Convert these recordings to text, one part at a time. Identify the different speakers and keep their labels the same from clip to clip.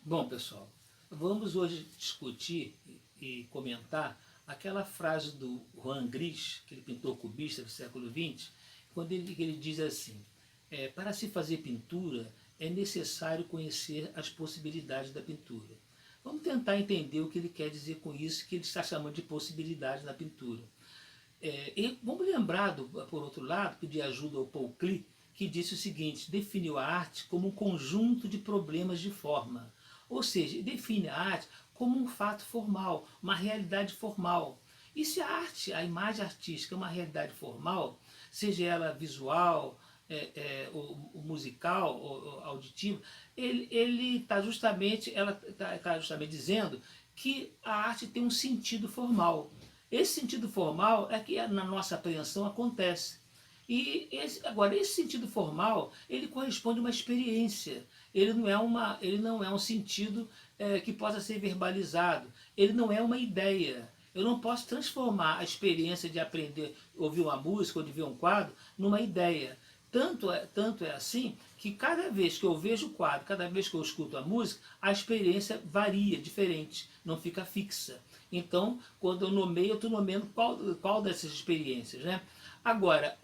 Speaker 1: Bom, pessoal, vamos hoje discutir e comentar aquela frase do Juan Gris, aquele pintor cubista do século XX, quando ele diz assim: para se fazer pintura é necessário conhecer as possibilidades da pintura. Vamos tentar entender o que ele quer dizer com isso, que ele está chamando de possibilidade na pintura. E vamos lembrar, por outro lado, pedir ajuda ao Paul Klee, que disse o seguinte: definiu a arte como um conjunto de problemas de forma. Ou seja, define a arte como um fato formal, uma realidade formal. E se a arte, a imagem artística é uma realidade formal, seja ela visual, o musical, o auditivo, ele está justamente, ela tá justamente dizendo que a arte tem um sentido formal. Esse sentido formal é que na nossa apreensão acontece. Agora, esse sentido formal, ele corresponde a uma experiência. Ele não é um sentido que possa ser verbalizado. Ele não é uma ideia. Eu não posso transformar a experiência de aprender, ouvir uma música ou de ver um quadro, numa ideia. Tanto é assim que cada vez que eu vejo o quadro, cada vez que eu escuto a música, a experiência varia, diferente, não fica fixa. Então, quando eu nomeio, eu estou nomeando qual dessas experiências. Né? Agora,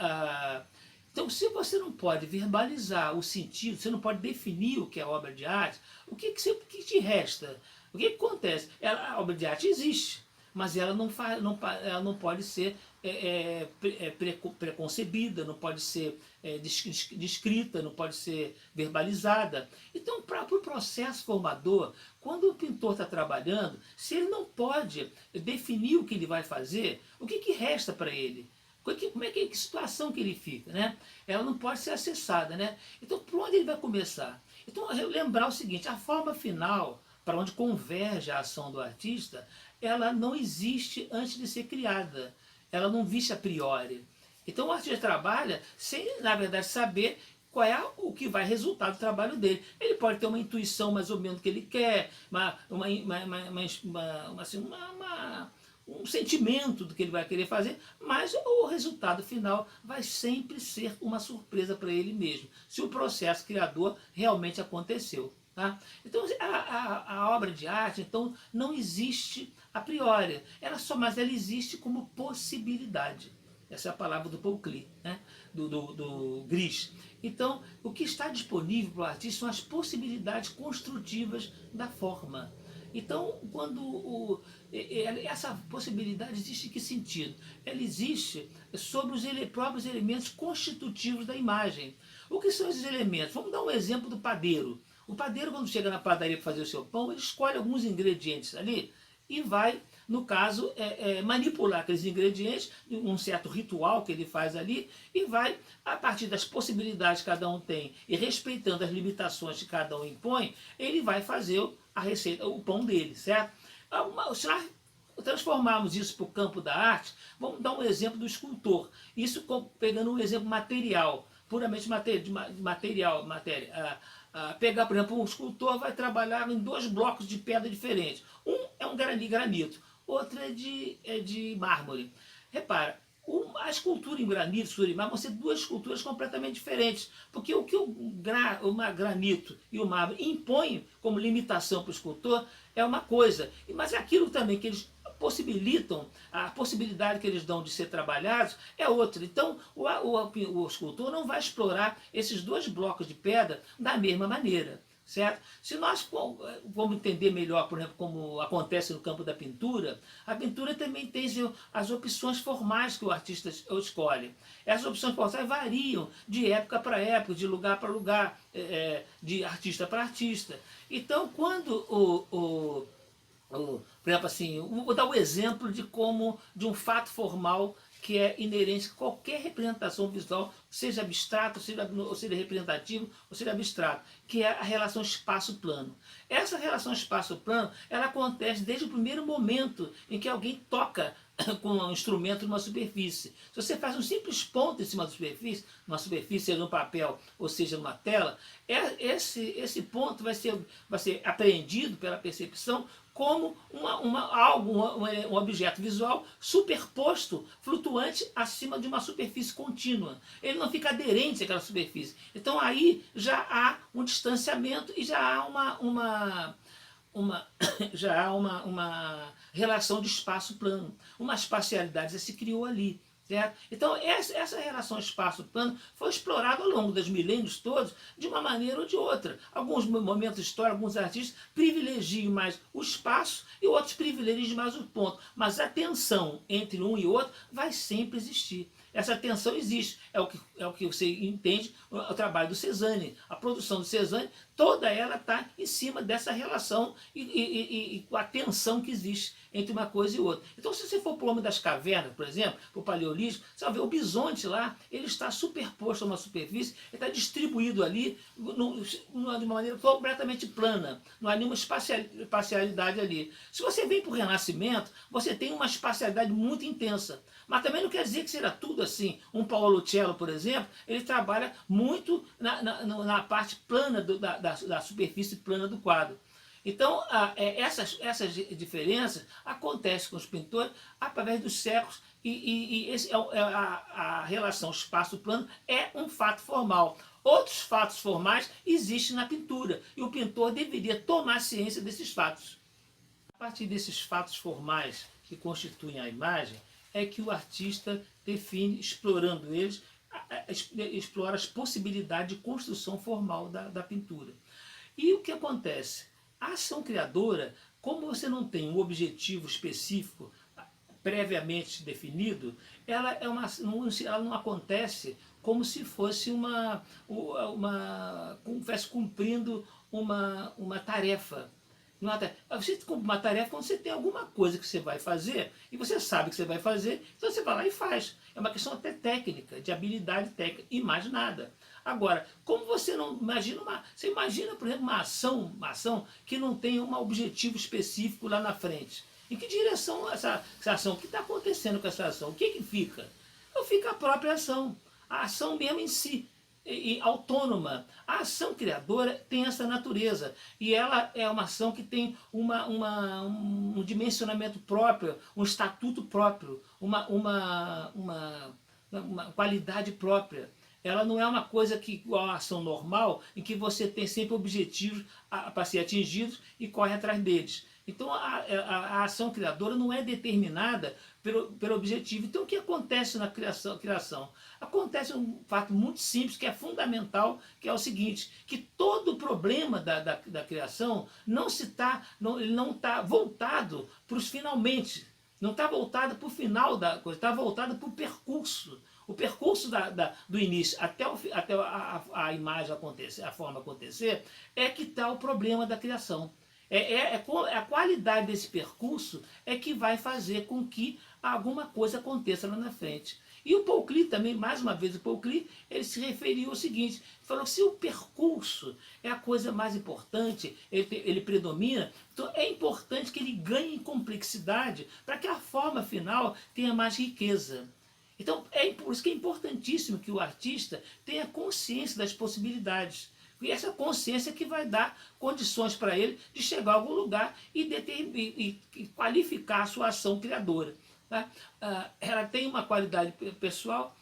Speaker 1: então, se você não pode verbalizar o sentido, você não pode definir o que é obra de arte, o que te resta? O que acontece? A obra de arte existe, mas ela ela não pode ser preconcebida, não pode ser descrita, não pode ser verbalizada. Então, para o processo formador, quando o pintor está trabalhando, se ele não pode definir o que ele vai fazer, o que resta para ele? Que situação que ele fica, né? Ela não pode ser acessada, né? Então, por onde ele vai começar? Então, lembrar o seguinte: a forma final, para onde converge a ação do artista, ela não existe antes de ser criada. Ela não existe a priori. Então, o artista trabalha sem, na verdade, saber qual é o que vai resultar do trabalho dele. Ele pode ter uma intuição mais ou menos do que ele quer, assim, um sentimento do que ele vai querer fazer, mas o resultado final vai sempre ser uma surpresa para ele mesmo, se o processo criador realmente aconteceu. Tá? Então a obra de arte então não existe a priori, mas ela existe como possibilidade. Essa é a palavra do Paul Klee, né? do Gris. Então, o que está disponível para o artista são as possibilidades construtivas da forma. Então, essa possibilidade existe em que sentido? Ela existe sobre os próprios elementos constitutivos da imagem. O que são esses elementos? Vamos dar um exemplo do padeiro. O padeiro, quando chega na padaria para fazer o seu pão, ele escolhe alguns ingredientes ali e vai, no caso, manipular aqueles ingredientes, um certo ritual que ele faz ali, e vai, a partir das possibilidades que cada um tem e respeitando as limitações que cada um impõe, ele vai fazer a receita, o pão dele, certo? Se nós transformarmos isso para o campo da arte, vamos dar um exemplo do escultor. Isso pegando um exemplo material, puramente material, matéria. Pegar, por exemplo, um escultor vai trabalhar em dois blocos de pedra diferentes. Um é um granito, outro é de mármore. Repara, a escultura em granito, escultura em mármore, vão ser duas esculturas completamente diferentes. Porque o que o granito e o mármore impõem como limitação para o escultor é uma coisa. Mas aquilo também que eles possibilitam, a possibilidade que eles dão de ser trabalhados é outra. Então, o escultor não vai explorar esses dois blocos de pedra da mesma maneira. Certo? Se nós vamos entender melhor, por exemplo, como acontece no campo da pintura, a pintura também tem as opções formais que o artista escolhe. Essas opções formais variam de época para época, de lugar para lugar, de artista para artista. Então, quando por exemplo, assim, vou dar o exemplo de um fato formal que é inerente a qualquer representação visual, seja abstrato, ou seja representativo, ou seja abstrato, que é a relação espaço-plano. Essa relação espaço-plano, ela acontece desde o primeiro momento em que alguém toca com um instrumento numa superfície. Se você faz um simples ponto em cima da superfície, numa superfície, seja no papel ou seja numa tela, esse ponto vai ser apreendido pela percepção como um objeto visual superposto, flutuante, acima de uma superfície contínua. Ele não fica aderente àquela superfície. Então aí já há um distanciamento e já há já há uma relação de espaço-plano, uma espacialidade já se criou ali. Certo? Então, essa relação espaço-plano foi explorada ao longo dos milênios todos, de uma maneira ou de outra. Alguns momentos históricos, alguns artistas privilegiam mais o espaço e outros privilegiam mais o ponto. Mas a tensão entre um e outro vai sempre existir. Essa tensão existe, é o que você entende, o trabalho do Cézanne. A produção do Cézanne, toda ela está em cima dessa relação e com a tensão que existe entre uma coisa e outra. Então, se você for para o Homem das Cavernas, por exemplo, para o Paleolítico, você vai ver o bisonte lá, ele está superposto a uma superfície, ele está distribuído ali de uma maneira completamente plana, não há nenhuma espacialidade ali. Se você vem para o Renascimento, você tem uma espacialidade muito intensa, mas também não quer dizer que será tudo assim. Um Paolo Cello, por exemplo, ele trabalha muito na parte plana da superfície plana do quadro. Então, essas diferenças acontecem com os pintores através dos séculos e a relação espaço-plano é um fato formal. Outros fatos formais existem na pintura e o pintor deveria tomar ciência desses fatos. A partir desses fatos formais que constituem a imagem, é que o artista define, explorando eles, explora as possibilidades de construção formal da pintura. E o que acontece? A ação criadora, como você não tem um objetivo específico previamente definido, ela não acontece como se fosse como estivesse cumprindo uma tarefa. Você cumpre uma tarefa quando você tem alguma coisa que você vai fazer e você sabe que você vai fazer, então você vai lá e faz. É uma questão até técnica, de habilidade técnica, e mais nada. Agora, como você não imagina você imagina, por exemplo, uma ação que não tem um objetivo específico lá na frente. Em que direção essa ação? O que está acontecendo com essa ação? O que fica? Então fica a própria ação. A ação mesmo em si. E autônoma. A ação criadora tem essa natureza e ela é uma ação que tem um dimensionamento próprio, um estatuto próprio, uma qualidade própria. Ela não é uma coisa que, igual a ação normal, em que você tem sempre objetivos para ser atingidos e corre atrás deles. Então a ação criadora não é determinada pelo objetivo. Então o que acontece na criação? Acontece um fato muito simples, que é fundamental, que é o seguinte, que todo o problema da criação não está voltado para os finalmente, não está voltado para o final da coisa, está voltado para o percurso. O percurso do início até a imagem acontecer, a forma acontecer, é que está o problema da criação. A qualidade desse percurso é que vai fazer com que alguma coisa aconteça lá na frente. E o Paul Klee também, mais uma vez, o Paul Klee, ele se referiu ao seguinte, falou que se o percurso é a coisa mais importante, ele predomina, então é importante que ele ganhe complexidade para que a forma final tenha mais riqueza. Então é por isso que é importantíssimo que o artista tenha consciência das possibilidades. E essa consciência que vai dar condições para ele de chegar a algum lugar e qualificar a sua ação criadora. Tá? Ela tem uma qualidade pessoal.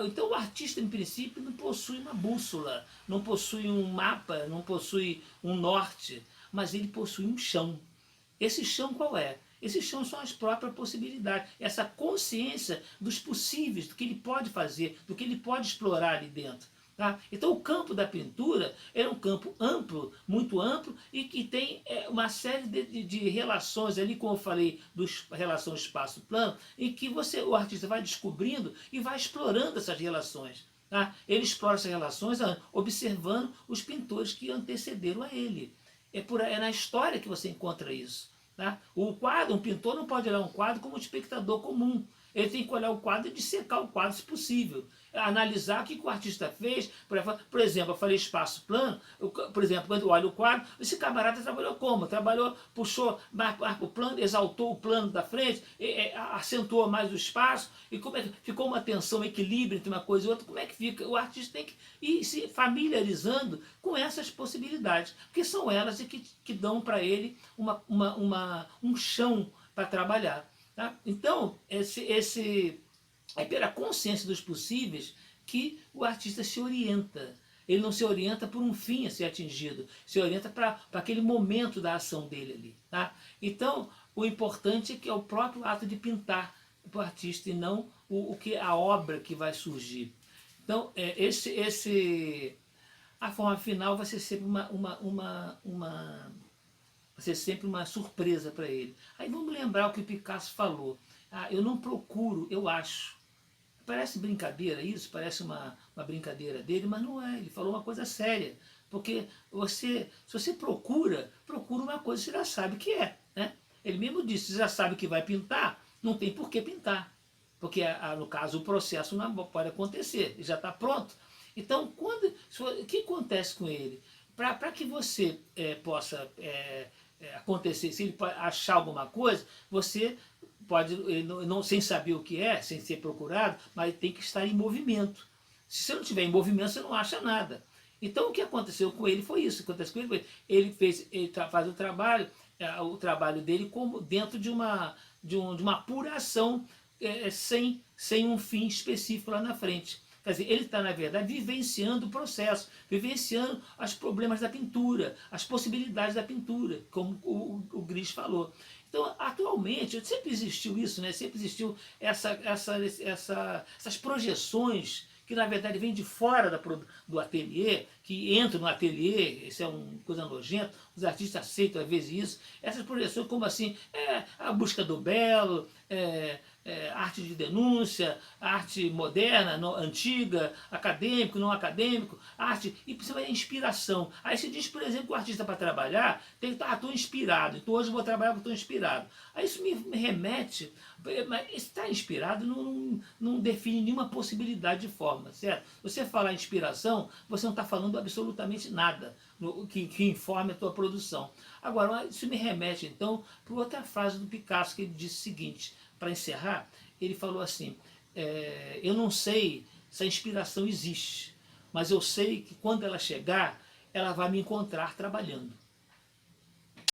Speaker 1: Então o artista, em princípio, não possui uma bússola, não possui um mapa, não possui um norte, mas ele possui um chão. Esse chão qual é? Esse chão são as próprias possibilidades, essa consciência dos possíveis, do que ele pode fazer, do que ele pode explorar ali dentro. Tá? Então o campo da pintura é um campo amplo, muito amplo, e que tem uma série de relações ali, como eu falei, relação espaço-plano, em que o artista vai descobrindo e vai explorando essas relações. Tá? Ele explora essas relações observando os pintores que antecederam a ele. É na história que você encontra isso. Tá? O quadro, um pintor não pode olhar um quadro como um espectador comum. Ele tem que olhar o quadro e dissecar o quadro, se possível. Analisar o que o artista fez. Por exemplo, eu falei espaço plano. Por exemplo, quando eu olho o quadro, esse camarada trabalhou como? Trabalhou, puxou mais para o plano, exaltou o plano da frente, acentuou mais o espaço. E como é que ficou uma tensão, um equilíbrio entre uma coisa e outra? Como é que fica? O artista tem que ir se familiarizando com essas possibilidades, porque são elas que dão para ele um chão para trabalhar. Tá? Então, é pela consciência dos possíveis que o artista se orienta. ele não se orienta por um fim a ser atingido, se orienta para aquele momento da ação dele ali. Tá? Então, o importante é que é o próprio ato de pintar para o artista e não a obra que vai surgir. Então, a forma final vai ser sempre vai ser sempre uma surpresa para ele. Aí vamos lembrar o que o Picasso falou. Eu não procuro, eu acho. Parece brincadeira isso, parece uma brincadeira dele, mas não é. Ele falou uma coisa séria. Porque se você procura uma coisa, você já sabe que é. Né? Ele mesmo disse, você já sabe que vai pintar, não tem por que pintar. Porque, no caso, o processo não pode acontecer, ele já está pronto. Então, o que acontece com ele? Para que você possa acontecer, se ele achar alguma coisa, você pode, não, sem saber o que é, sem ser procurado, mas tem que estar em movimento. Se você não estiver em movimento, você não acha nada. Então o que aconteceu com ele foi isso. Acontece com ele faz o trabalho dele como dentro de uma apuração sem um fim específico lá na frente. Quer dizer, ele está, na verdade, vivenciando o processo, vivenciando os problemas da pintura, as possibilidades da pintura, como o Gris falou. Então, atualmente, sempre existiu isso, né? Sempre existiu essas projeções que, na verdade, vêm de fora do ateliê, que entram no ateliê, isso é uma coisa nojenta, os artistas aceitam às vezes isso, essas projeções como assim, a busca do belo, arte de denúncia, arte moderna, antiga, acadêmico, não acadêmico, arte, e principalmente a inspiração. Aí se diz, por exemplo, que o artista para trabalhar tem que estar, estou inspirado, então hoje eu vou trabalhar porque estou inspirado. Aí isso me remete, mas estar inspirado não define nenhuma possibilidade de forma, certo? Você falar inspiração, você não está falando absolutamente nada que informe a tua produção. Agora, isso me remete então para outra frase do Picasso, que ele disse o seguinte, para encerrar, ele falou assim, eu não sei se a inspiração existe, mas eu sei que quando ela chegar, ela vai me encontrar trabalhando.